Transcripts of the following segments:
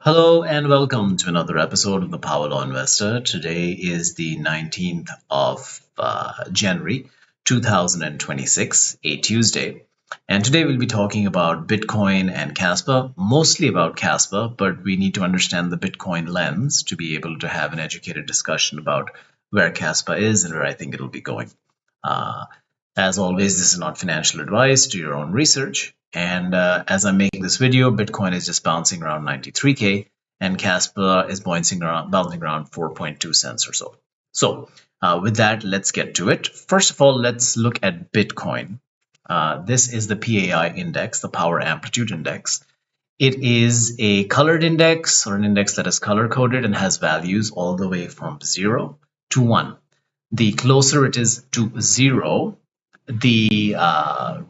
Hello and welcome to another episode of the Power Law Investor. Today is the 19th of January 2026, a Tuesday. And today we'll be talking about Bitcoin and Kaspa, mostly about Kaspa, but we need to understand the Bitcoin lens to be able to have an educated discussion about where Kaspa is and where I think it'll be going. Uh, as always, this is not financial advice. Do your own research. And as I'm making this video, Bitcoin is just bouncing around 93K and Kaspa is bouncing around 4.2 cents or so. So with that, let's get to it. First of all, let's look at Bitcoin. This is the PAI index, the Power Amplitude Index. It is a colored index or an index that is color coded and has values all the way from 0 to 1. The closer it is to 0, the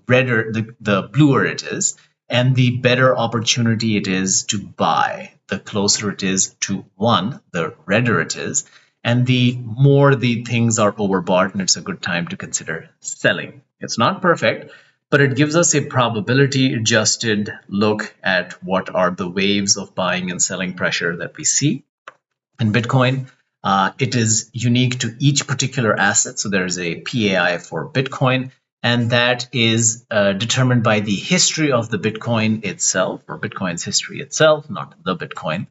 redder, the bluer it is, and the better opportunity it is to buy. The closer it is to 1, the redder it is, and the more the things are overbought, and it's a good time to consider selling. It's not perfect, but it gives us a probability adjusted look at what are the waves of buying and selling pressure that we see in Bitcoin. It is unique to each particular asset. So there is a PAI for Bitcoin, and that is determined by the history of the Bitcoin itself, or Bitcoin's history itself, not the Bitcoin.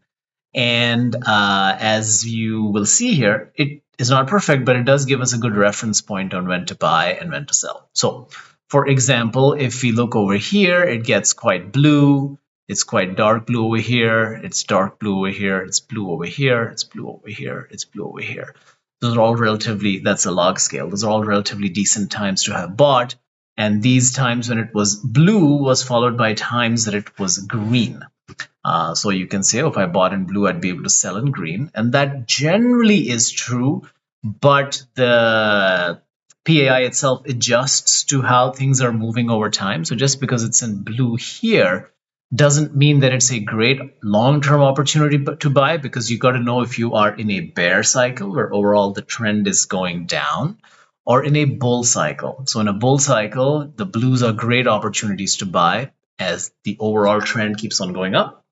And as you will see here, it is not perfect, but it does give us a good reference point on when to buy and when to sell. So for example, if we look over here, it gets quite blue. It's quite dark blue over here. It's dark blue over here. It's blue over here. It's blue over here. It's blue over here. Those are all relatively, that's a log scale. Those are all relatively decent times to have bought. And these times when it was blue was followed by times that it was green. So you can say, oh, if I bought in blue, I'd be able to sell in green. And that generally is true, but the PAI itself adjusts to how things are moving over time. So just because it's in blue here doesn't mean that it's a great long-term opportunity to buy, because you got to know if you are in a bear cycle where overall the trend is going down, or in a bull cycle. So in a bull cycle, the blues are great opportunities to buy as the overall trend keeps on going up.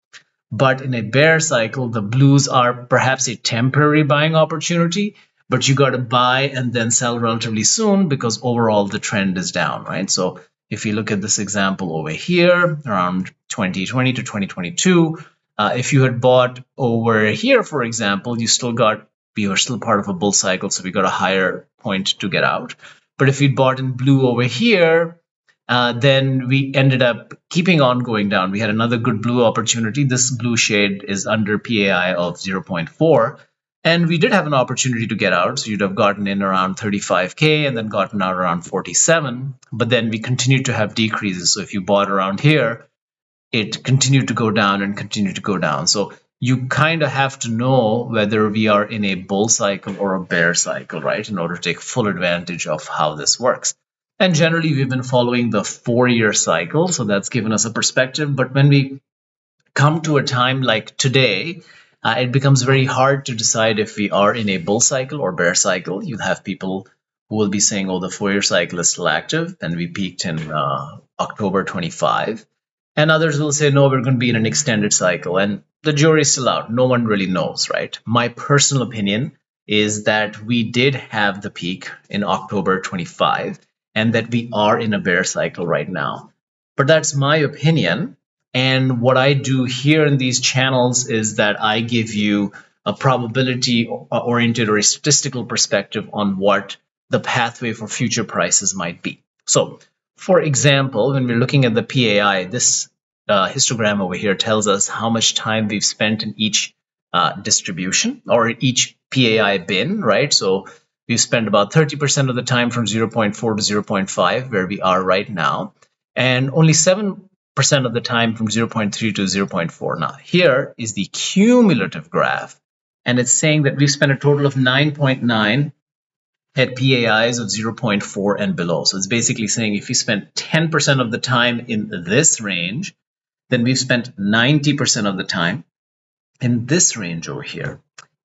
But in a bear cycle, the blues are perhaps a temporary buying opportunity, but you got to buy and then sell relatively soon because overall the trend is down, right? So if you look at this example over here, around 2020 to 2022, if you had bought over here, for example, you were still part of a bull cycle, so we got a higher point to get out. But if you'd bought in blue over here, then we ended up keeping on going down. We had another good blue opportunity. This blue shade is under PAI of 0.4. And we did have an opportunity to get out. So you'd have gotten in around 35K and then gotten out around 47. But then we continued to have decreases. So if you bought around here, it continued to go down and continue to go down. So you kind of have to know whether we are in a bull cycle or a bear cycle, right, in order to take full advantage of how this works. And generally, we've been following the 4-year cycle, so that's given us a perspective. But when we come to a time like today, it becomes very hard to decide if we are in a bull cycle or bear cycle. You have people who will be saying, oh, the 4-year cycle is still active, and we peaked in October 25. And others will say, no, we're going to be in an extended cycle. And the jury is still out. No one really knows, right? My personal opinion is that we did have the peak in October 25. And that we are in a bear cycle right now. But that's my opinion. And what I do here in these channels is that I give you a probability-oriented or a statistical perspective on what the pathway for future prices might be. So, for example, when we're looking at the PAI, this histogram over here tells us how much time we've spent in each distribution or each PAI bin, right? So we've spent about 30% of the time from 0.4 to 0.5, where we are right now, and only 7% of the time from 0.3 to 0.4. Now, here is the cumulative graph, and it's saying that we've spent a total of 9.9 at PAIs of 0.4 and below. So it's basically saying if you spent 10% of the time in this range, then we've spent 90% of the time in this range over here.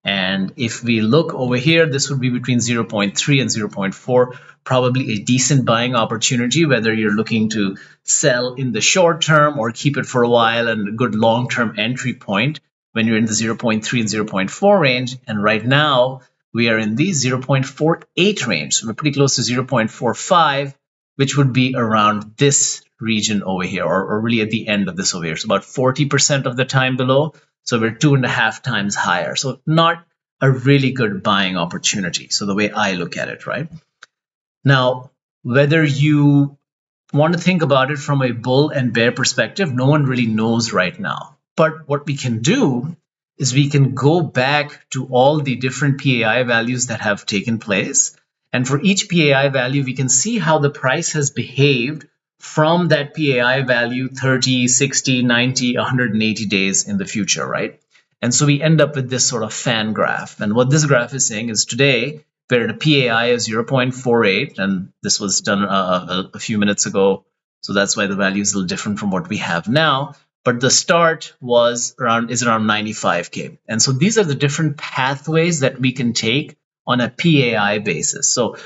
And if we look over here, this would be between 0.3 and 0.4, probably a decent buying opportunity, whether you're looking to sell in the short term or keep it for a while and a good long-term entry point. when you're in the 0.3 and 0.4 range. And right now, we are in the 0.48 range. So we're pretty close to 0.45, which would be around this region over here, or really at the end of this over here. So about 40% of the time below. So we're 2.5 times higher. So not a really good buying opportunity. So the way I look at it, right? Now, whether you want to think about it from a bull and bear perspective, no one really knows right now. But what we can do is we can go back to all the different PAI values that have taken place. And for each PAI value, we can see how the price has behaved from that PAI value 30, 60, 90, 180 days in the future, right? And so we end up with this sort of fan graph. And what this graph is saying is today, we're at a PAI of 0.48, and this was done a few minutes ago. So that's why the value is a little different from what we have now. But the start is around 95K. And so these are the different pathways that we can take on a PAI basis. So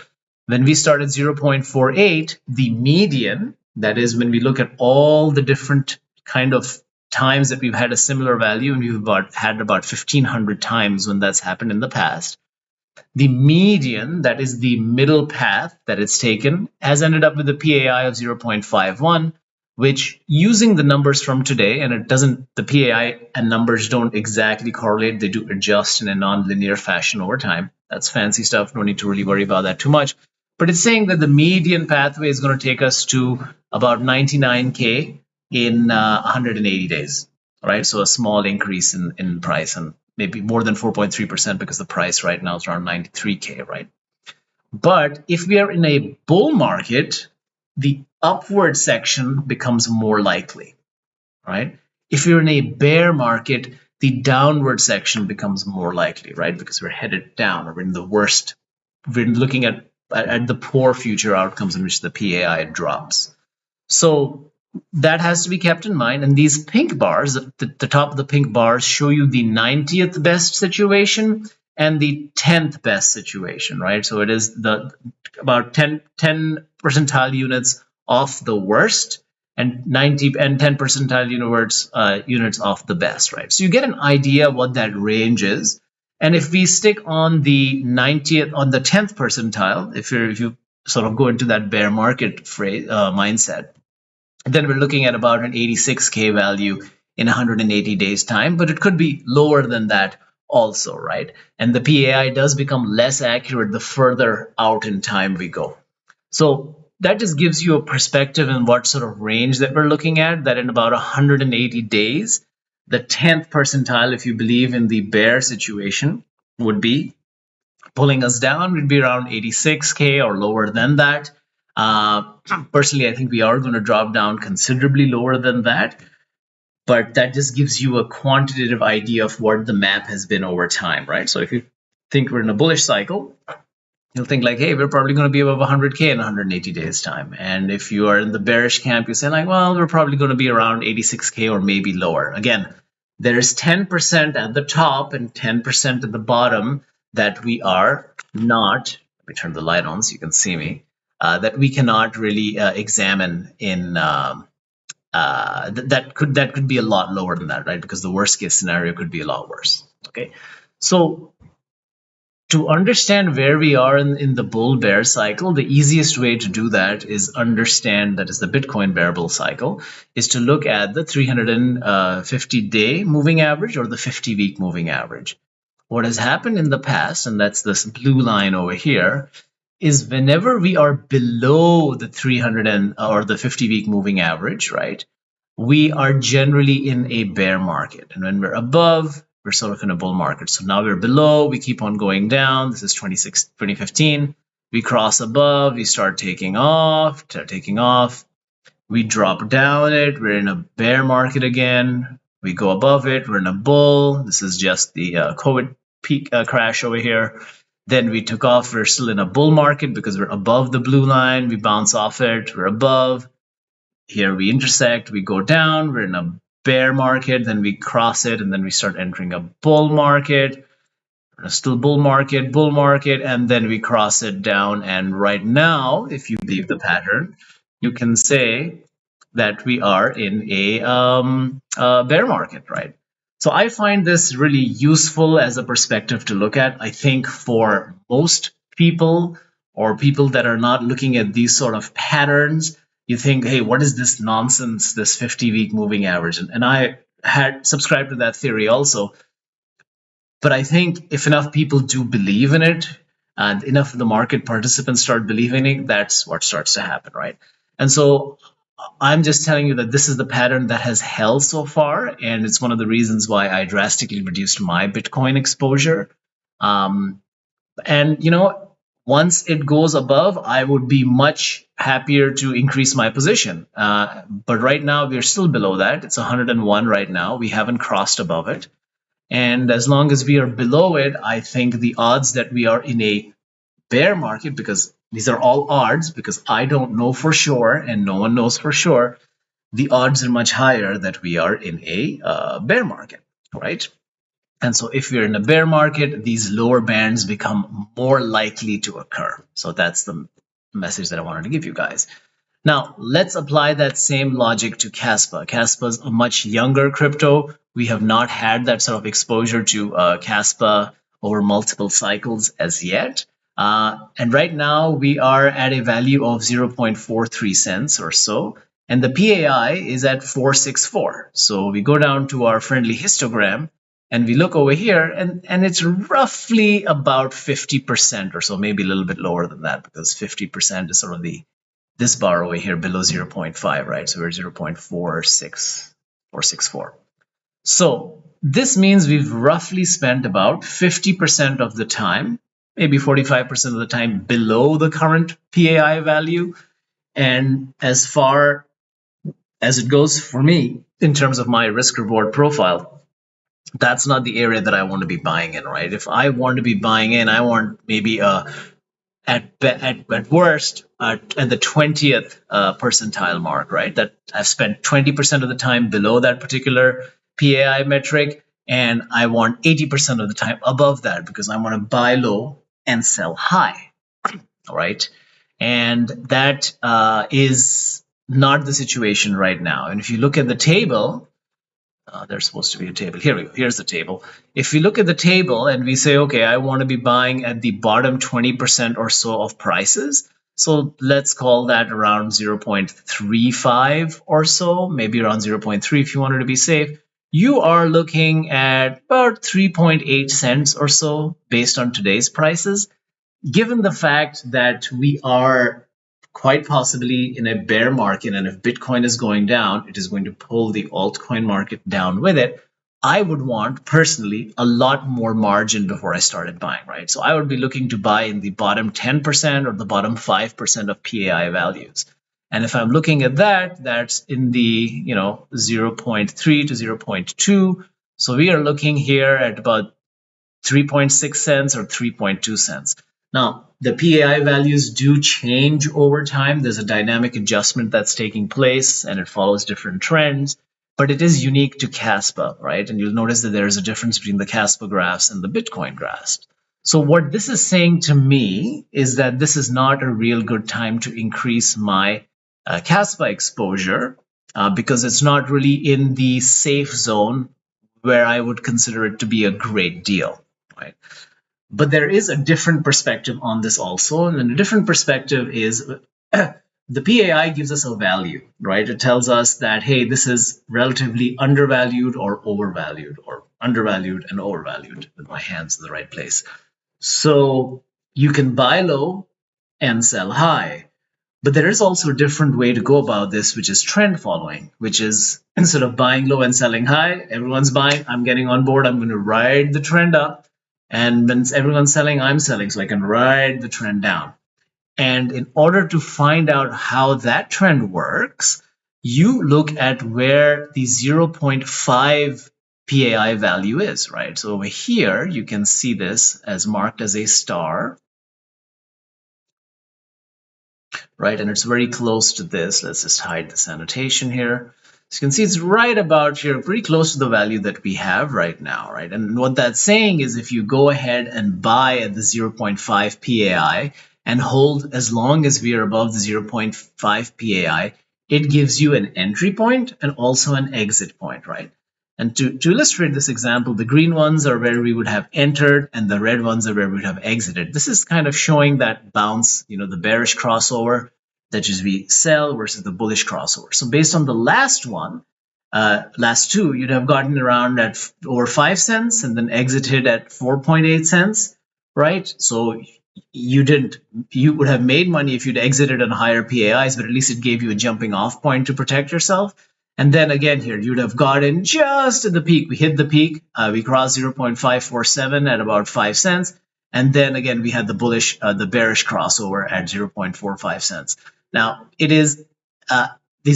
when we start at 0.48, the median, that is when we look at all the different kind of times that we've had a similar value, and we've had about 1,500 times when that's happened in the past. The median, that is the middle path that it's taken, has ended up with a PAI of 0.51, which, using the numbers from today, and the PAI and numbers don't exactly correlate, they do adjust in a non-linear fashion over time. That's fancy stuff, no need to really worry about that too much. But it's saying that the median pathway is going to take us to about 99K in 180 days, right? So a small increase in price, and maybe more than 4.3% because the price right now is around 93K, right? But if we are in a bull market, the upward section becomes more likely, right? If you're in a bear market, the downward section becomes more likely, right? Because we're headed down, or we're in the worst, we're looking at the poor future outcomes in which the PAI drops. So that has to be kept in mind. And these pink bars, the top of the pink bars, show you the 90th best situation and the 10th best situation, right? So it is about 10 percentile units off the worst and 10 percentile units off the best, right? So you get an idea what that range is. And if we stick on the 90th, on the 10th percentile, if you sort of go into that bear market mindset, then we're looking at about an 86K value in 180 days time, but it could be lower than that also, right? And the PAI does become less accurate the further out in time we go. So that just gives you a perspective in what sort of range that we're looking at, that in about 180 days, the 10th percentile, if you believe in the bear situation, would be pulling us down. Would be around 86K or lower than that. Personally, I think we are going to drop down considerably lower than that, but that just gives you a quantitative idea of what the map has been over time, right? So if you think we're in a bullish cycle, you'll think like, hey, we're probably going to be above 100K in 180 days time. And if you are in the bearish camp, you say like, well, we're probably going to be around 86K or maybe lower. Again, there's 10% at the top and 10% at the bottom that we are not, let me turn the light on so you can see me, that we cannot really examine in, that could be a lot lower than that, right? Because the worst case scenario could be a lot worse, okay? So to understand where we are in the bull bear cycle, the easiest way to do that is understand, that is the Bitcoin bear bull cycle, is to look at the 350-day moving average or the 50-week moving average. What has happened in the past, and that's this blue line over here, is whenever we are below the 300 or the 50-week moving average, right, we are generally in a bear market. And when we're above, we're sort of in a bull market. So now we're below, we keep on going down. This is 2015. We cross above, we start taking off. We drop down it, we're in a bear market again. We go above it, we're in a bull. This is just the COVID peak crash over here. Then we took off, we're still in a bull market because we're above the blue line. We bounce off it, we're above. Here we intersect, we go down, we're in a bear market, then we cross it, and then we start entering a bull market. Still bull market, and then we cross it down. And right now, if you believe the pattern, you can say that we are in a bear market, right? So I find this really useful as a perspective to look at. I think for most people or people that are not looking at these sort of patterns, you think, hey, what is this nonsense, this 50-week moving average? And I had subscribed to that theory also. But I think if enough people do believe in it and enough of the market participants start believing it, that's what starts to happen, right? And so I'm just telling you that this is the pattern that has held so far, and it's one of the reasons why I drastically reduced my Bitcoin exposure. Um, and once it goes above, I would be much happier to increase my position. But right now, we're still below that. It's 101 right now. We haven't crossed above it. And as long as we are below it, I think the odds that we are in a bear market, because these are all odds, because I don't know for sure and no one knows for sure, the odds are much higher that we are in a bear market, right? And so if we're in a bear market, these lower bands become more likely to occur. So that's the message that I wanted to give you guys. Now, let's apply that same logic to Kaspa. Kaspa is a much younger crypto. We have not had that sort of exposure to Kaspa over multiple cycles as yet. And right now, we are at a value of 0.43 cents or so. And the PAI is at 464. So we go down to our friendly histogram and we look over here, and it's roughly about 50% or so, maybe a little bit lower than that, because 50% is sort of this bar over here below 0.5, right? So we're 0.464. So this means we've roughly spent about 50% of the time, maybe 45% of the time below the current PAI value. And as far as it goes for me, in terms of my risk reward profile, that's not the area that I want to be buying in, right? If I want to be buying in, I want maybe at worst at the 20th percentile mark, right? That I've spent 20% of the time below that particular PAI metric, and I want 80% of the time above that because I want to buy low and sell high, all right? And that is not the situation right now. And if you look at the table, there's supposed to be a table. Here we go. Here's the table. If we look at the table and we say, okay, I want to be buying at the bottom 20% or so of prices. So let's call that around 0.35 or so, maybe around 0.3 if you wanted to be safe. You are looking at about 3.8 cents or so based on today's prices. Given the fact that we are quite possibly in a bear market, and if Bitcoin is going down, it is going to pull the altcoin market down with it, I would want personally a lot more margin before I started buying, right? So I would be looking to buy in the bottom 10% or the bottom 5% of PAI values. And if I'm looking at that, that's in the 0.3 to 0.2. So we are looking here at about 3.6 cents or 3.2 cents. Now, the PAI values do change over time. There's a dynamic adjustment that's taking place, and it follows different trends, but it is unique to Kaspa, right? And you'll notice that there's a difference between the Kaspa graphs and the Bitcoin graphs. So what this is saying to me is that this is not a real good time to increase my Kaspa exposure because it's not really in the safe zone where I would consider it to be a great deal, right? But there is a different perspective on this also. And a different perspective is the PAI gives us a value, right? It tells us that, hey, this is relatively undervalued or overvalued, or undervalued and overvalued, with my hands in the right place. So you can buy low and sell high. But there is also a different way to go about this, which is trend following, which is instead of buying low and selling high, everyone's buying, I'm getting on board, I'm going to ride the trend up. And when everyone's selling, I'm selling, so I can ride the trend down. And in order to find out how that trend works, you look at where the 0.5 PAI value is, right? So over here, you can see this as marked as a star, right? And it's very close to this. Let's just hide this annotation here. So you can see it's right about here, pretty close to the value that we have right now, right? And what that's saying is if you go ahead and buy at the 0.5 PAI and hold as long as we are above the 0.5 PAI, it gives you an entry point and also an exit point, right? And to illustrate this example, the green ones are where we would have entered and the red ones are where we would have exited. This is kind of showing that bounce, the bearish crossover, that is we sell versus the bullish crossover. So based on the last one, last two, you'd have gotten around at over 5 cents and then exited at 4.8 cents, right? So you would have made money if you'd exited on higher PAIs, but at least it gave you a jumping off point to protect yourself. And then again here, you'd have gotten just at the peak. We hit the peak. We crossed 0.547 at about 5 cents. And then again, we had the bearish crossover at 0.45 cents. Now, these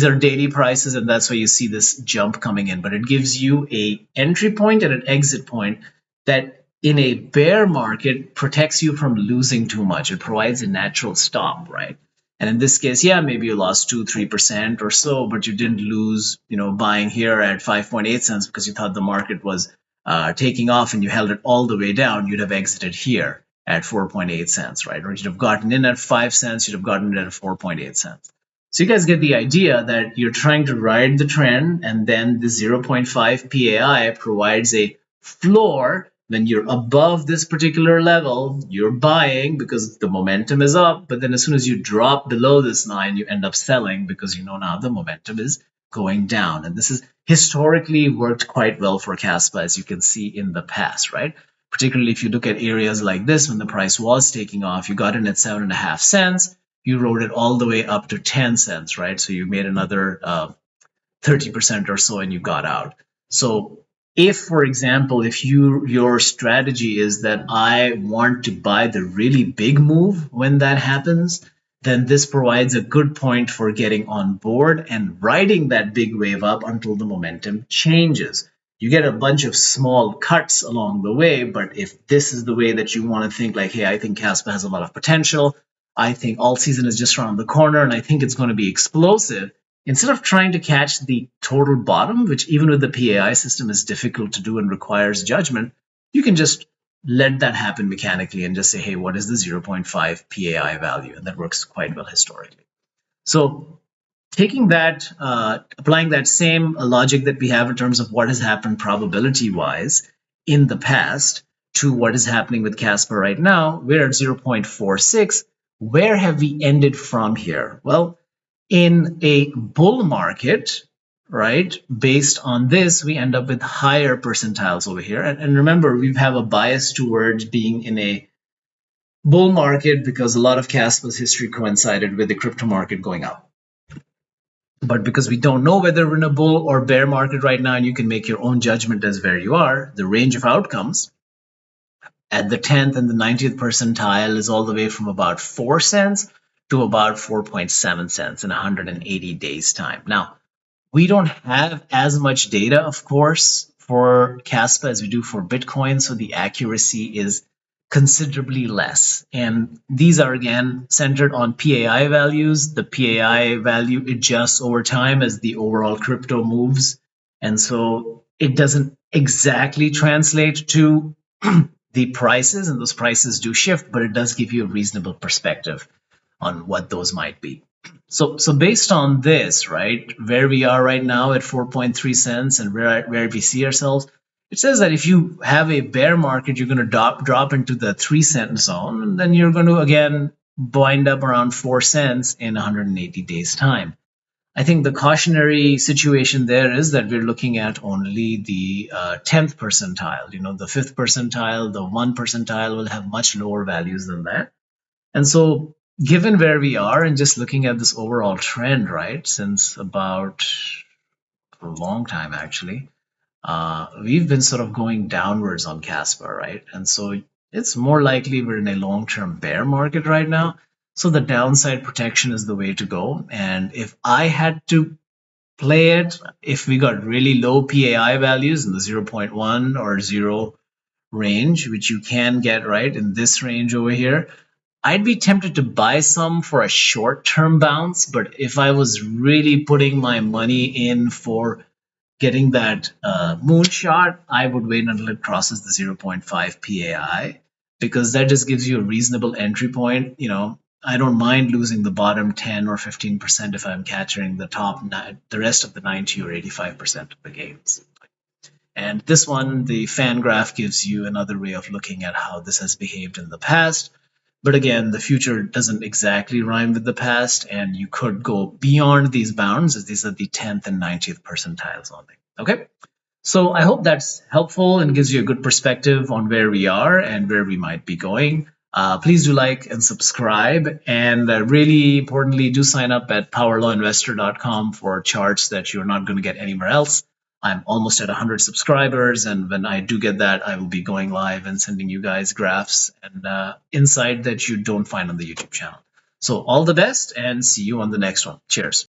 are daily prices, and that's why you see this jump coming in. But it gives you a entry point and an exit point that in a bear market protects you from losing too much. It provides a natural stop, right? And in this case, yeah, maybe you lost 2-3% or so, but you didn't lose, buying here at 5.8 cents because you thought the market was taking off and you held it all the way down. You'd have exited here at 4.8 cents, right? Or you'd have gotten in at 5 cents, you'd have gotten in at 4.8 cents. So you guys get the idea that you're trying to ride the trend, and then the 0.5 PAI provides a floor. When you're above this particular level, you're buying because the momentum is up. But then as soon as you drop below this line, you end up selling because now the momentum is going down. And this has historically worked quite well for Kaspa, as you can see in the past, right? Particularly if you look at areas like this, when the price was taking off, you got in at 7.5 cents. You rode it all the way up to 10 cents, right? So you made another 30% or so and you got out. So if, for example, if your strategy is that I want to buy the really big move when that happens, then this provides a good point for getting on board and riding that big wave up until the momentum changes. You get a bunch of small cuts along the way, but if this is the way that you want to think, like, hey, I think Kaspa has a lot of potential, I think all season is just around the corner, and I think it's going to be explosive, instead of trying to catch the total bottom, which even with the PAI system is difficult to do and requires judgment, you can just let that happen mechanically and just say, hey, what is the 0.5 PAI value? And that works quite well historically. So taking that, applying that same logic that we have in terms of what has happened probability-wise in the past to what is happening with Kaspa right now, we're at 0.46. Where have we ended from here? Well, in a bull market, right, based on this, we end up with higher percentiles over here. And remember, we have a bias towards being in a bull market because a lot of Kaspa's history coincided with the crypto market going up. But because we don't know whether we're in a bull or bear market right now, and you can make your own judgment as where you are, the range of outcomes at the 10th and the 90th percentile is all the way from about 4 cents to about 4.7 cents in 180 days time. Now, we don't have as much data, of course, for Kaspa as we do for Bitcoin, so the accuracy is considerably less. And these are, again, centered on PAI values. The PAI value adjusts over time as the overall crypto moves. And so it doesn't exactly translate to the prices, and those prices do shift, but it does give you a reasonable perspective on what those might be. So based on this, right, where we are right now at 4.3 cents and where we see ourselves, it says that if you have a bear market, you're going to drop into the 3-cent zone, and then you're going to, again, wind up around 4 cents in 180 days time. I think the cautionary situation there is that we're looking at only the 10th percentile. The 5th percentile, the 1 percentile will have much lower values than that. And so given where we are and just looking at this overall trend, right, since about a long time actually, we've been sort of going downwards on Kaspa, right? And so it's more likely we're in a long-term bear market right now. So the downside protection is the way to go. And if I had to play it, if we got really low PAI values in the 0.1 or 0 range, which you can get right in this range over here, I'd be tempted to buy some for a short-term bounce. But if I was really putting my money in for getting that moonshot, I would wait until it crosses the 0.5 PAI, because that just gives you a reasonable entry point. I don't mind losing the bottom 10 or 15% if I'm capturing the rest of the 90 or 85% of the gains. And this one, the fan graph, gives you another way of looking at how this has behaved in the past. But again, the future doesn't exactly rhyme with the past, and you could go beyond these bounds, as these are the 10th and 90th percentiles only. Okay? So I hope that's helpful and gives you a good perspective on where we are and where we might be going. Please do like and subscribe. And really importantly, do sign up at powerlawinvestor.com for charts that you're not going to get anywhere else. I'm almost at 100 subscribers. And when I do get that, I will be going live and sending you guys graphs and insight that you don't find on the YouTube channel. So all the best and see you on the next one. Cheers.